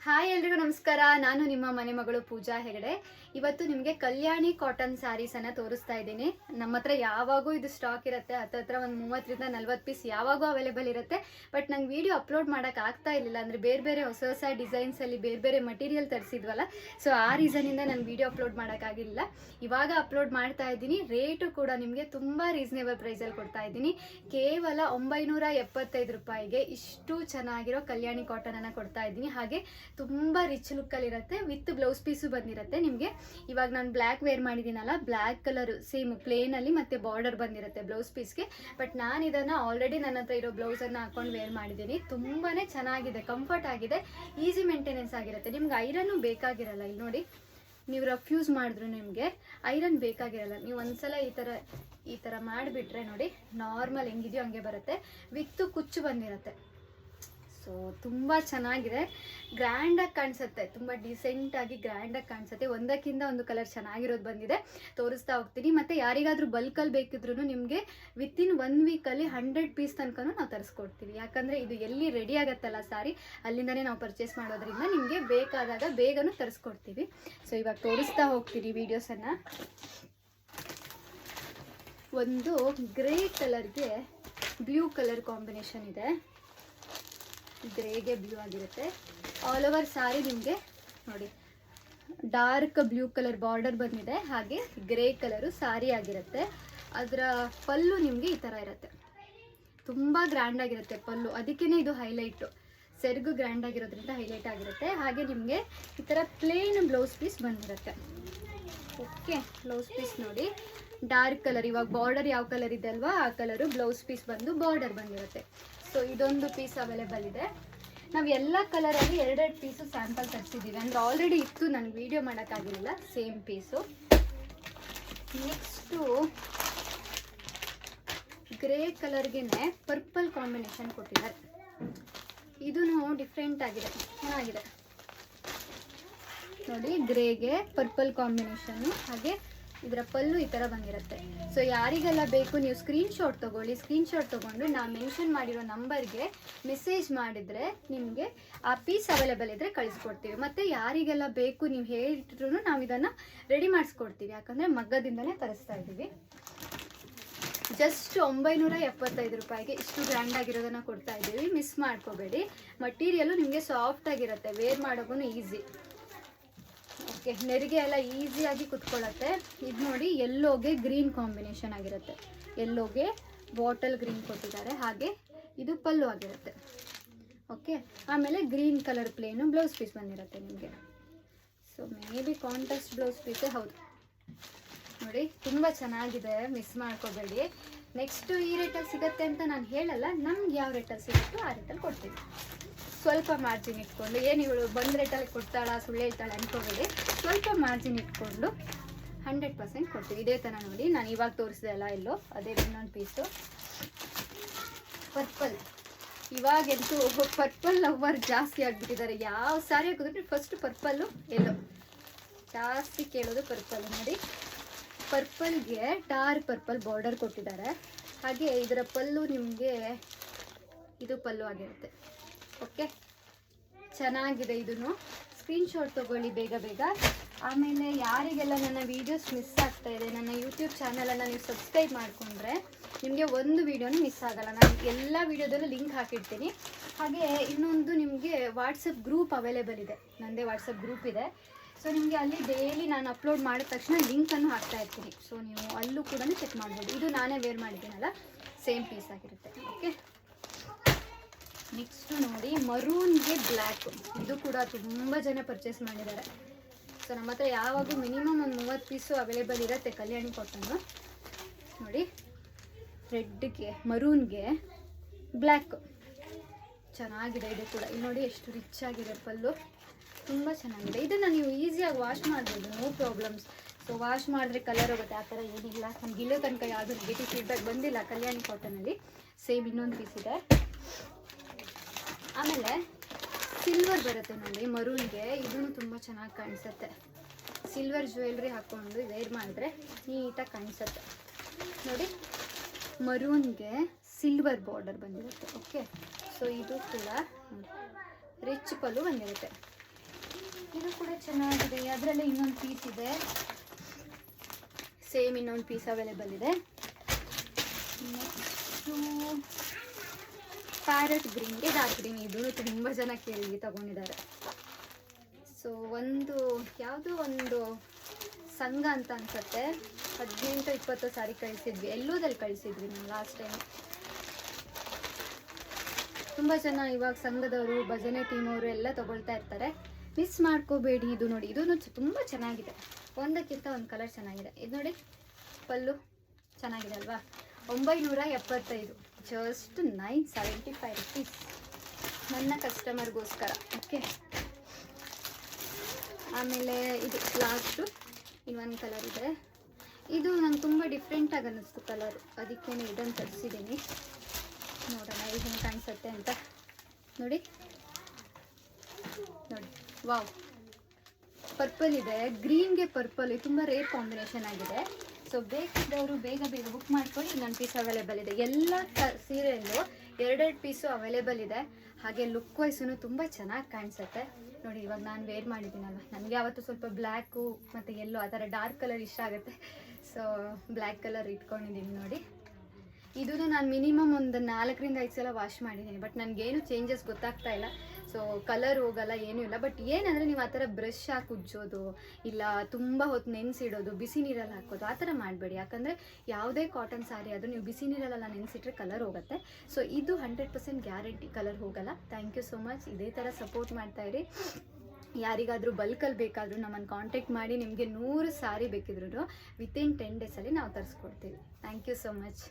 Hi ಎಲ್ರಿಗೂ ನಮಸ್ಕಾರ. ನಾನು ನಿಮ್ಮ ಮನೆ ಮಗಳು ಪೂಜಾ ಹೆಗಡೆ. ಇವತ್ತು ನಿಮಗೆ ಕಲ್ಯಾಣಿ ಕಾಟನ್ ಸ್ಯಾರೀಸ್ ಅನ್ನ ತೋರಿಸ್ತಾ ಇದ್ದೀನಿ. ನಮ್ಮ ಹತ್ರ ಯಾವಾಗೂ ಇದು ಸ್ಟಾಕ್ ಇರುತ್ತೆ, ಹತ್ತತ್ರ ಒಂದು 30ರಿಂದ 40 ಪೀಸ್ ಯಾವಾಗೂ ಅವೈಲೇಬಲ್ ಇರುತ್ತೆ. ಬಟ್ ನಂಗೆ ವಿಡಿಯೋ ಅಪ್ಲೋಡ್ ಮಾಡಕ್ ಆಗ್ತಾ ಇರಲಿಲ್ಲ, ಅಂದ್ರೆ ಬೇರೆ ಬೇರೆ ಹೊಸ ಹೊಸ ಡಿಸೈನ್ಸ್ ಅಲ್ಲಿ ಬೇರೆ ಬೇರೆ ಮಟೀರಿಯಲ್ ತರಿಸಿದ್ವಲ್ಲ, ಸೊ ಆ ರೀಸನ್ ಇಂದ ನಾನು ವಿಡಿಯೋ ಅಪ್ಲೋಡ್ ಮಾಡೋಕ್ಕಾಗಿಲ್ಲ. ಇವಾಗ ಅಪ್ಲೋಡ್ ಮಾಡ್ತಾ ಇದ್ದೀನಿ. ರೇಟು ಕೂಡ ನಿಮಗೆ ತುಂಬಾ ರೀಸನೇಬಲ್ ಪ್ರೈಸ್ ಅಲ್ಲಿ ಕೊಡ್ತಾ ಇದ್ದೀನಿ. ಕೇವಲ 975 ರೂಪಾಯಿಗೆ ಇಷ್ಟು ಚೆನ್ನಾಗಿರೋ ಕಲ್ಯಾಣಿ ಕಾಟನ್ ಅನ್ನ ಕೊಡ್ತಾ ಇದ್ದೀನಿ. ಹಾಗೆ ತುಂಬಾ ರಿಚ್ ಲುಕ್ ಅಲ್ಲಿ ಇರುತ್ತೆ, ವಿತ್ ಬ್ಲೌಸ್ ಪೀಸು ಬಂದಿರುತ್ತೆ ನಿಮಗೆ. ಇವಾಗ ನಾನು ಬ್ಲ್ಯಾಕ್ ವೇರ್ ಮಾಡಿದ್ದೀನಲ್ಲ, ಬ್ಲ್ಯಾಕ್ ಕಲರ್ ಸೇಮ್ ಪ್ಲೇನ್ ಅಲ್ಲಿ ಮತ್ತೆ ಬಾರ್ಡರ್ ಬಂದಿರುತ್ತೆ ಬ್ಲೌಸ್ ಪೀಸ್ಗೆ. ಬಟ್ ನಾನು ಇದನ್ನ ಆಲ್ರೆಡಿ ನನ್ನ ಹತ್ರ ಇರೋ ಬ್ಲೌಸ್ ಅನ್ನ ಹಾಕೊಂಡು ವೇರ್ ಮಾಡಿದ್ದೀನಿ. ತುಂಬಾನೇ ಚೆನ್ನಾಗಿದೆ, ಕಂಫರ್ಟ್ ಆಗಿದೆ, ಈಸಿ ಮೇಂಟೆನೆನ್ಸ್ ಆಗಿರುತ್ತೆ. ನಿಮ್ಗೆ ಐರನ್ ಬೇಕಾಗಿರಲ್ಲ. ಇಲ್ಲಿ ನೋಡಿ, ನೀವು ರಫ್ ಯೂಸ್ ಮಾಡಿದ್ರು ನಿಮಗೆ ಐರನ್ ಬೇಕಾಗಿರಲ್ಲ. ನೀವು ಒಂದ್ಸಲ ಈ ತರ ಮಾಡಿಬಿಟ್ರೆ ನೋಡಿ, ನಾರ್ಮಲ್ ಹೆಂಗಿದೆಯೋ ಹಂಗೆ ಬರುತ್ತೆ. ವಿತ್ ಕುಚ್ಚು ಬಂದಿರುತ್ತೆ. ಸೊ ತುಂಬ ಚೆನ್ನಾಗಿದೆ, ಗ್ರ್ಯಾಂಡಾಗಿ ಕಾಣಿಸುತ್ತೆ, ತುಂಬ ಡಿಸೆಂಟಾಗಿ ಗ್ರ್ಯಾಂಡಾಗಿ ಕಾಣಿಸುತ್ತೆ. ಒಂದಕ್ಕಿಂತ ಒಂದು ಕಲರ್ ಚೆನ್ನಾಗಿರೋದು ಬಂದಿದೆ, ತೋರಿಸ್ತಾ ಹೋಗ್ತೀನಿ. ಮತ್ತು ಯಾರಿಗಾದರೂ ಬಲ್ಕಲ್ಲಿ ಬೇಕಿದ್ರೂ ನಿಮಗೆ ವಿತಿನ್ 1 ವೀಕಲ್ಲಿ 100 ಪೀಸ್ ತನಕ ನಾವು ತರಿಸ್ಕೊಡ್ತೀವಿ. ಯಾಕಂದರೆ ಇದು ಎಲ್ಲಿ ರೆಡಿ ಆಗುತ್ತಲ್ಲ ಸಾರಿ, ಅಲ್ಲಿಂದನೇ ನಾವು ಪರ್ಚೇಸ್ ಮಾಡೋದ್ರಿಂದ ನಿಮಗೆ ಬೇಕಾದಾಗ ಬೇಗನೂ ತರಿಸ್ಕೊಡ್ತೀವಿ. ಸೊ ಇವಾಗ ತೋರಿಸ್ತಾ ಹೋಗ್ತೀನಿ ವೀಡಿಯೋಸನ್ನು. ಒಂದು ಗ್ರೇ ಕಲರ್ಗೆ ಬ್ಲೂ ಕಲರ್ ಕಾಂಬಿನೇಷನ್ ಇದೆ. ಗ್ರೇಗೆ ಬ್ಲೂ ಆಗಿರುತ್ತೆ. ಆಲ್ ಓವರ್ ಸಾರಿ ನಿಮಗೆ ನೋಡಿ ಡಾರ್ಕ್ ಬ್ಲೂ ಕಲರ್ ಬಾರ್ಡರ್ ಬಂದಿದೆ. ಹಾಗೆ ಗ್ರೇ ಕಲರು ಸಾರಿ ಆಗಿರುತ್ತೆ. ಅದರ ಪಲ್ಲು ನಿಮಗೆ ಈ ಥರ ಇರುತ್ತೆ, ತುಂಬ ಗ್ರ್ಯಾಂಡ್ ಆಗಿರುತ್ತೆ ಪಲ್ಲು. ಅದಕ್ಕೇ ಇದು ಹೈಲೈಟು, ಸೆರಗು ಗ್ರ್ಯಾಂಡ್ ಆಗಿರೋದ್ರಿಂದ ಹೈಲೈಟ್ ಆಗಿರುತ್ತೆ. ಹಾಗೆ ನಿಮಗೆ ಈ ಥರ ಪ್ಲೇನ್ ಬ್ಲೌಸ್ ಪೀಸ್ ಬಂದಿರುತ್ತೆ. ಓಕೆ, ಬ್ಲೌಸ್ ಪೀಸ್ ನೋಡಿ ಡಾರ್ಕ್ ಕಲರ್, ಇವಾಗ ಬಾರ್ಡರ್ ಯಾವ ಕಲರ್ ಇದೆ ಅಲ್ವಾ ಆ ಕಲರು ಬ್ಲೌಸ್ ಪೀಸ್ ಬಂದು ಬಾರ್ಡರ್ ಬಂದಿರುತ್ತೆ. ಸೊ ಇದೊಂದು ಪೀಸ್ ಅವೈಲೇಬಲ್ ಇದೆ. ನಾವು ಎಲ್ಲ ಕಲರಲ್ಲಿ 2 ಪೀಸು ಸ್ಯಾಂಪಲ್ ತರಿಸಿದ್ದೀವಿ, ಅಂದರೆ ಆಲ್ರೆಡಿ ಇತ್ತು, ನನಗೆ ವಿಡಿಯೋ ಮಾಡೋಕ್ಕಾಗಿಲ್ಲ. Same piece. ನೆಕ್ಸ್ಟು ಗ್ರೇ ಕಲರ್ಗೆ ಪರ್ಪಲ್ ಕಾಂಬಿನೇಷನ್ ಕೊಟ್ಟಿದ್ದಾರೆ. ಇದೂ ಡಿಫ್ರೆಂಟ್ ಆಗಿದೆ, ಚೆನ್ನಾಗಿದೆ ನೋಡಿ. ಗ್ರೇಗೆ ಪರ್ಪಲ್ ಕಾಂಬಿನೇಷನ್ನು, ಹಾಗೆ ಇದರ ಪಲ್ಲು ಈ ಥರ ಬಂದಿರುತ್ತೆ. ಸೊ ಯಾರಿಗೆಲ್ಲ ಬೇಕು ನೀವು ಸ್ಕ್ರೀನ್ಶಾಟ್ ತೊಗೊಳ್ಳಿ. ಸ್ಕ್ರೀನ್ಶಾಟ್ ತೊಗೊಂಡು ನಾನು ಮೆನ್ಷನ್ ಮಾಡಿರೋ ನಂಬರ್ಗೆ ಮೆಸೇಜ್ ಮಾಡಿದರೆ ನಿಮಗೆ ಆ ಪೀಸ್ ಅವೈಲೇಬಲ್ ಇದ್ದರೆ ಕಳಿಸ್ಕೊಡ್ತೀವಿ. ಮತ್ತು ಯಾರಿಗೆಲ್ಲ ಬೇಕು ನೀವು ಹೇಳಿಟ್ರು ನಾವು ಇದನ್ನು ರೆಡಿ ಮಾಡಿಸ್ಕೊಡ್ತೀವಿ. ಯಾಕಂದರೆ ಮಗ್ಗದಿಂದಲೇ ತರಿಸ್ತಾ ಇದ್ದೀವಿ. ಜಸ್ಟ್ 975 ರೂಪಾಯಿಗೆ ಇಷ್ಟು ಗ್ರ್ಯಾಂಡ್ ಆಗಿರೋದನ್ನು ಕೊಡ್ತಾ ಇದ್ದೀವಿ. ಮಿಸ್ ಮಾಡ್ಕೋಬೇಡಿ. ಮಟೀರಿಯಲು ನಿಮಗೆ ಸಾಫ್ಟ್ ಆಗಿರುತ್ತೆ, ವೇರ್ ಮಾಡೋಕ್ಕೂ ಈಸಿ. ಓಕೆ, ನೆರಿಗೆ ಎಲ್ಲ ಈಸಿಯಾಗಿ ಕುತ್ಕೊಳ್ಳುತ್ತೆ. ಇದು ನೋಡಿ ಯೆಲ್ಲೋಗೆ ಗ್ರೀನ್ ಕಾಂಬಿನೇಷನ್ ಆಗಿರುತ್ತೆ. ಯೆಲ್ಲೋಗೆ ಬಾಟಲ್ ಗ್ರೀನ್ ಕೊಟ್ಟಿದ್ದಾರೆ. ಹಾಗೆ ಇದು ಪಲ್ಲು ಆಗಿರುತ್ತೆ. ಓಕೆ, ಆಮೇಲೆ green colour plain blouse piece ಬಂದಿರುತ್ತೆ ನಿಮಗೆ. So maybe contrast blouse ಪೀಸೇ ಹೌದು ನೋಡಿ, ತುಂಬ ಚೆನ್ನಾಗಿದೆ, ಮಿಸ್ ಮಾಡ್ಕೋಬೇಡಿ. ನೆಕ್ಸ್ಟು ಈ ರೇಟಲ್ಲಿ ಸಿಗುತ್ತೆ ಅಂತ ನಾನು ಹೇಳಲ್ಲ, ನಮ್ಗೆ ಯಾವ ರೇಟಲ್ಲಿ ಸಿಗುತ್ತೋ ಆ ರೇಟಲ್ಲಿ ಕೊಡ್ತೀವಿ. ಸ್ವಲ್ಪ ಮಾರ್ಜಿನ್ ಇಟ್ಕೊಂಡು, ಏನು ಇವಳು ಬಂದ ರೇಟಲ್ಲಿ ಕೊಡ್ತಾಳ ಸುಳ್ಳು ಹೇಳ್ತಾಳೆ ಅಂದ್ಕೋಬೇಡಿ. ಸ್ವಲ್ಪ ಮಾರ್ಜಿನ್ ಇಟ್ಕೊಂಡು 100% ಕೊಡ್ತೀವಿ. ಇದೇ ಥರ ನೋಡಿ, ನಾನು ಇವಾಗ ತೋರಿಸಿದೆ ಅಲ್ಲ ಎಲ್ಲೋ, ಅದೇ ಇನ್ನೊಂದು ಪೀಸು ಪರ್ಪಲ್. ಇವಾಗಂತೂ ಪರ್ಪಲ್ ಲವರ್ ಜಾಸ್ತಿ ಆಗಿಬಿಟ್ಟಿದ್ದಾರೆ. ಯಾವ ಸಾರಿ ಹಾಕಿದ್ರೆ ಫಸ್ಟ್ ಪರ್ಪಲ್ಲು ಎಲ್ಲೋ ಜಾಸ್ತಿ ಕೇಳೋದು ಪರ್ಪಲ್. ನೋಡಿ, ಪರ್ಪಲ್ಗೆ ಡಾರ್ಕ್ ಪರ್ಪಲ್ ಬಾರ್ಡರ್ ಕೊಟ್ಟಿದ್ದಾರೆ. ಹಾಗೆ ಇದರ ಪಲ್ಲು ನಿಮಗೆ ಇದು ಪಲ್ಲು ಆಗಿರುತ್ತೆ. ಓಕೆ, ಚೆನ್ನಾಗಿದೆ. ಇದನ್ನು ಸ್ಕ್ರೀನ್ಶಾಟ್ ತೊಗೊಳ್ಳಿ ಬೇಗ ಬೇಗ. ಆಮೇಲೆ ಯಾರಿಗೆಲ್ಲ ನನ್ನ ವೀಡಿಯೋಸ್ ಮಿಸ್ ಆಗ್ತಾ ಇದೆ, ನನ್ನ ಯೂಟ್ಯೂಬ್ ಚಾನಲನ್ನು ನೀವು ಸಬ್ಸ್ಕ್ರೈಬ್ ಮಾಡಿಕೊಂಡ್ರೆ ನಿಮಗೆ ಒಂದು ವೀಡಿಯೋನೂ ಮಿಸ್ ಆಗಲ್ಲ. ನಾನು ಎಲ್ಲ ವೀಡಿಯೋದಲ್ಲೂ ಲಿಂಕ್ ಹಾಕಿರ್ತೀನಿ. ಹಾಗೆ ಇನ್ನೊಂದು ನಿಮಗೆ ವಾಟ್ಸಪ್ ಗ್ರೂಪ್ ಅವೈಲೇಬಲ್ ಇದೆ, ನನ್ನದೇ ವಾಟ್ಸಪ್ ಗ್ರೂಪ್ ಇದೆ. ಸೊ ನಿಮಗೆ ಅಲ್ಲಿ ಡೈಲಿ ನಾನು ಅಪ್ಲೋಡ್ ಮಾಡಿದ ತಕ್ಷಣ ಲಿಂಕನ್ನು ಹಾಕ್ತಾ ಇರ್ತೀನಿ. ಸೊ ನೀವು ಅಲ್ಲೂ ಕೂಡ ಚೆಕ್ ಮಾಡ್ಬೋದು. ಇದು ನಾನೇ ವೇರ್ ಮಾಡಿದ್ದೀನಲ್ಲ, ಸೇಮ್ ಪೀಸ್ ಆಗಿರುತ್ತೆ. ಓಕೆ, ನೆಕ್ಸ್ಟು ನೋಡಿ ಮರೂನ್ಗೆ ಬ್ಲ್ಯಾಕ್. ಇದು ಕೂಡ ತುಂಬ ಜನ ಪರ್ಚೇಸ್ ಮಾಡಿದ್ದಾರೆ. ಸೊ ನಮ್ಮ ಹತ್ರ ಯಾವಾಗೂ ಮಿನಿಮಮ್ ಒಂದು 30 ಪೀಸು ಅವೈಲೇಬಲ್ ಇರುತ್ತೆ ಕಲ್ಯಾಣಿ ಕಾಟನ್ನು. ನೋಡಿ, ರೆಡ್ಗೆ ಮರೂನ್ಗೆ ಬ್ಲ್ಯಾಕ್ ಚೆನ್ನಾಗಿದೆ. ಇದು ಕೂಡ ಇಲ್ಲಿ ನೋಡಿ ಎಷ್ಟು ರಿಚ್ ಆಗಿದೆ ಪಲ್ಲು, ತುಂಬ ಚೆನ್ನಾಗಿದೆ. ಇದನ್ನು ನೀವು ಈಸಿಯಾಗಿ ವಾಶ್ ಮಾಡ್ಬೋದು, ನೋ ಪ್ರಾಬ್ಲಮ್ಸ್. ಸೊ ವಾಶ್ ಮಾಡಿದ್ರೆ ಕಲರ್ ಹೋಗುತ್ತೆ, ಆ ಥರ ಏನಿಲ್ಲ. ನಮ್ಗೆ ಇಲ್ಲೋ ತನಕ ಯಾವುದು ನೆಗೆಟಿವ್ ಫೀಡ್ಬ್ಯಾಕ್ ಬಂದಿಲ್ಲ ಕಲ್ಯಾಣಿ ಕಾಟನಲ್ಲಿ. ಸೇಮ್ ಇನ್ನೊಂದು ಪೀಸ್ ಇದೆ. ಆಮೇಲೆ ಸಿಲ್ವರ್ ಬರುತ್ತೆ ನೋಡಿ ಮರೂನ್ಗೆ. ಇದೂ ತುಂಬ ಚೆನ್ನಾಗಿ ಕಾಣಿಸುತ್ತೆ. ಸಿಲ್ವರ್ ಜ್ಯುವೆಲ್ರಿ ಹಾಕ್ಕೊಂಡು ವೇರ್ ಮಾಡಿದ್ರೆ ನೀಟಾಗಿ ಕಾಣಿಸುತ್ತೆ ನೋಡಿ. ಮರೂನ್ಗೆ ಸಿಲ್ವರ್ ಬಾರ್ಡರ್ ಬಂದಿರುತ್ತೆ. ಓಕೆ, ಸೊ ಇದು ಕೂಡ ರಿಚ್ ಪಲ್ಲು ಬಂದಿರುತ್ತೆ. ಚೆನ್ನಾಗಿದೆ. ಅದರಲ್ಲೇ ಇನ್ನೊಂದು ಪೀಸ್ ಇದೆ, ಸೇಮ್ ಇನ್ನೊಂದು ಪೀಸ್ ಅವೈಲೇಬಲ್ ಇದೆ. ನೆಕ್ಸ್ಟು ಪ್ಯಾರೆಟ್ ಗ್ರೀನ್ಗೆ ಡಾರ್ಕ್ ಗ್ರೀನ್, ಇದು ತುಂಬ ಜನ ಕೇಳಿ ತಗೊಂಡಿದ್ದಾರೆ. ಸೊ ಒಂದು ಯಾವುದೋ ಒಂದು ಸಂಘ ಅಂತ ಅನ್ಸುತ್ತೆ, 18-20 ಸಾರಿ ಕಳಿಸಿದ್ವಿ, ಎಲ್ಲೋದಲ್ಲಿ ಕಳಿಸಿದ್ವಿ ನಾವು ಲಾಸ್ಟ್ ಟೈಮ್. ತುಂಬ ಜನ ಇವಾಗ ಸಂಘದವರು, ಭಜನೆ ಟೀಮ್ ಅವರು ಎಲ್ಲ ತಗೊಳ್ತಾ ಇರ್ತಾರೆ, ಮಿಸ್ ಮಾಡ್ಕೋಬೇಡಿ. ಇದು ನೋಡಿ, ಇದು ತುಂಬ ಚೆನ್ನಾಗಿದೆ, ಒಂದಕ್ಕಿಂತ ಒಂದು ಕಲರ್ ಚೆನ್ನಾಗಿದೆ. ಇದು ನೋಡಿ, ಪಲ್ಲು ಚೆನ್ನಾಗಿದೆ ಅಲ್ವಾ. 975, ಜಸ್ಟ್ 975 ರುಪೀಸ್ ನನ್ನ ಕಸ್ಟಮರ್ಗೋಸ್ಕರ. ಓಕೆ, ಆಮೇಲೆ ಇದು ಲಾಸ್ಟು ಇನ್ನೊಂದು ಕಲರ್ ಇದೆ. ಇದು ನಂಗೆ ತುಂಬ ಡಿಫ್ರೆಂಟಾಗಿ ಅನ್ನಿಸ್ತು ಕಲರು, ಅದಕ್ಕೇ ಇದನ್ನು ತರಿಸಿದ್ದೀನಿ. ನೋಡೋಣ ಇದು ಹೆಂಗೆ ಕಾಣಿಸುತ್ತೆ ಅಂತ. ನೋಡಿ ನೋಡಿ, ವಾವ್, ಪರ್ಪಲ್ ಇದೆ, ಗ್ರೀನ್ಗೆ ಪರ್ಪಲ್, ತುಂಬ ರೇರ್ ಕಾಂಬಿನೇಷನ್ ಆಗಿದೆ. ಸೊ ಬೇಕಿದ್ದವರು ಬೇಗ ಬೇಗ ಬುಕ್ ಮಾಡ್ಕೊಳ್ಳಿ. ಇನ್ನೊಂದು ಪೀಸ್ ಅವೈಲೇಬಲ್ ಇದೆ. ಎಲ್ಲ ಸೀರೆಯಲ್ಲೂ 2 ಪೀಸು ಅವೈಲೇಬಲ್ ಇದೆ. ಹಾಗೆ ಲುಕ್ ವೈಸೂ ತುಂಬ ಚೆನ್ನಾಗಿ ಕಾಣಿಸುತ್ತೆ. ನೋಡಿ, ಇವಾಗ ನಾನು ವೇರ್ ಮಾಡಿದ್ದೀನಲ್ಲ, ನನಗೆ ಯಾವತ್ತೂ ಸ್ವಲ್ಪ ಬ್ಲ್ಯಾಕು ಮತ್ತು ಎಲ್ಲೋ ಆ ಥರ ಡಾರ್ಕ್ ಕಲರ್ ಇಷ್ಟ ಆಗುತ್ತೆ. ಸೊ ಬ್ಲ್ಯಾಕ್ ಕಲರ್ ಇಟ್ಕೊಂಡಿದ್ದೀನಿ ನೋಡಿ. ಇದೂ ನಾನು ಮಿನಿಮಮ್ ಒಂದು 4-5 ಸಲ ವಾಶ್ ಮಾಡಿದ್ದೀನಿ, ಬಟ್ ನನಗೇನು ಚೇಂಜಸ್ ಗೊತ್ತಾಗ್ತಾ ಇಲ್ಲ. ಸೊ ಕಲರ್ ಹೋಗಲ್ಲ, ಏನೂ ಇಲ್ಲ. ಬಟ್ ಏನಂದರೆ ನೀವು ಆ ಥರ ಬ್ರಷ್ ಹಾಕಿ ಉಜ್ಜೋದು, ಇಲ್ಲ ತುಂಬ ಹೊತ್ತು ನೆನೆಸಿಡೋದು, ಬಿಸಿ ನೀರಲ್ಲಿ ಹಾಕೋದು, ಆ ಥರ ಮಾಡಬೇಡಿ. ಯಾಕಂದರೆ ಯಾವುದೇ ಕಾಟನ್ ಸ್ಯಾರಿ ಆದರೂ ನೀವು ಬಿಸಿ ನೀರಲ್ಲೆಲ್ಲ ನೆನೆಸಿಟ್ರೆ ಕಲರ್ ಹೋಗುತ್ತೆ. ಸೊ ಇದು 100% ಗ್ಯಾರಂಟಿ ಕಲರ್ ಹೋಗಲ್ಲ. Thank you so much. ಇದೇ ಥರ ಸಪೋರ್ಟ್ ಮಾಡ್ತಾಯಿರಿ. ಯಾರಿಗಾದರೂ ಬಲ್ಕಲ್ಲಿ ಬೇಕಾದರೂ ನಮ್ಮನ್ನು ಕಾಂಟ್ಯಾಕ್ಟ್ ಮಾಡಿ. ನಿಮಗೆ 100 ಸ್ಯಾರಿ ಬೇಕಿದ್ರು ವಿತಿನ್ 10 ಡೇಸಲ್ಲಿ ನಾವು ತರಿಸ್ಕೊಡ್ತೀವಿ. Thank you so much.